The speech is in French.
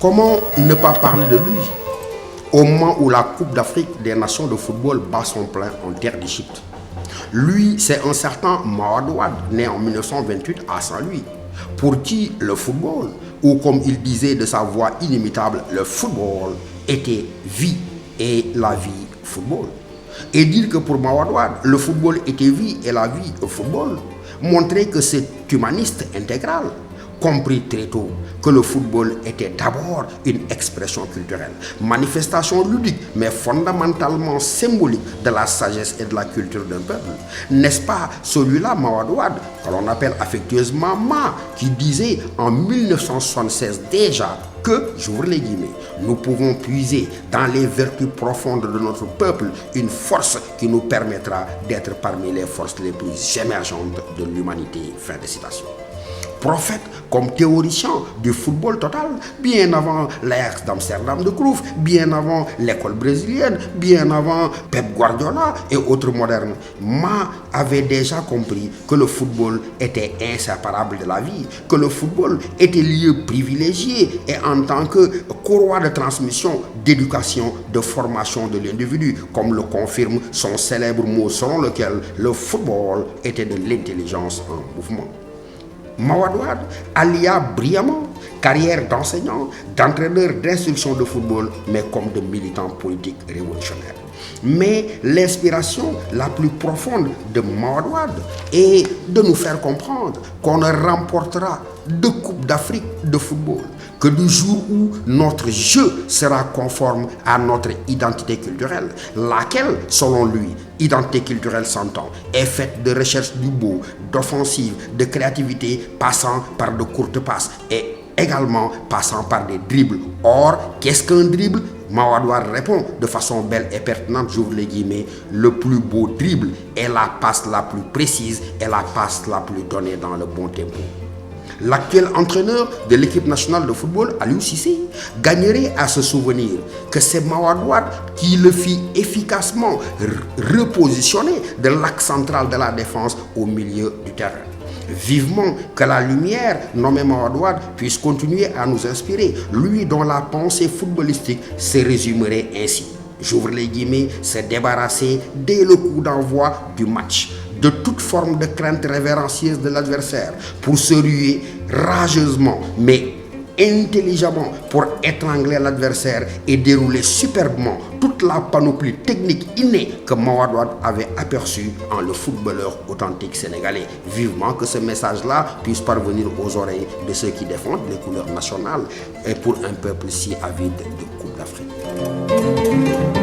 Comment ne pas parler de lui au moment où la Coupe d'Afrique des Nations de football bat son plein en terre d'Égypte? Lui, c'est un certain Mawade Wade, né en 1928 à Saint-Louis, pour qui le football, ou comme il disait de sa voix inimitable, le football était vie et la vie football. Et dire que pour Mawade Wade, le football était vie et la vie football, montrait que c'est humaniste intégral, compris très tôt que le football était d'abord une expression culturelle, manifestation ludique, mais fondamentalement symbolique de la sagesse et de la culture d'un peuple. N'est-ce pas celui-là, Mawade Wade, que l'on appelle affectueusement Ma, qui disait en 1976 déjà que, j'ouvre les guillemets, nous pouvons puiser dans les vertus profondes de notre peuple une force qui nous permettra d'être parmi les forces les plus émergentes de l'humanité. Fin de citation. Prophète comme théoricien du football total, bien avant l'Ajax d'Amsterdam de Cruyff, bien avant l'école brésilienne, bien avant Pep Guardiola et autres modernes, Ma avait déjà compris que le football était inséparable de la vie, que le football était lieu privilégié et en tant que courroie de transmission, d'éducation, de formation de l'individu, comme le confirme son célèbre mot selon lequel le football était de l'intelligence en mouvement. Mawade Wade allia brillamment carrière d'enseignant, d'entraîneur d'instruction de football, mais comme de militant politique révolutionnaire. Mais l'inspiration la plus profonde de Mawade Wade est de nous faire comprendre qu'on ne remportera de Coupe d'Afrique de football que du jour où notre jeu sera conforme à notre identité culturelle, laquelle, selon lui, identité culturelle s'entend, est faite de recherche du beau, d'offensive, de créativité, passant par de courtes passes et également passant par des dribbles. Or, qu'est-ce qu'un dribble? Mawade Wade répond de façon belle et pertinente, j'ouvre les guillemets, le plus beau dribble est la passe la plus précise et la passe la plus donnée dans le bon tempo. L'actuel entraîneur de l'équipe nationale de football, Aliou Cissé, gagnerait à se souvenir que c'est Mawade Wade qui le fit efficacement repositionner de l'axe central de la défense au milieu du terrain. Vivement que la lumière nommée Mawade Wade puisse continuer à nous inspirer, lui dont la pensée footballistique se résumerait ainsi. J'ouvre les guillemets, se débarrasser dès le coup d'envoi du match de toute forme de crainte révérencieuse de l'adversaire pour se ruer rageusement mais intelligemment pour étrangler l'adversaire et dérouler superbement toute la panoplie technique innée que Mawade Wade avait aperçue en le footballeur authentique sénégalais. Vivement que ce message-là puisse parvenir aux oreilles de ceux qui défendent les couleurs nationales et pour un peuple si avide de Coupe d'Afrique.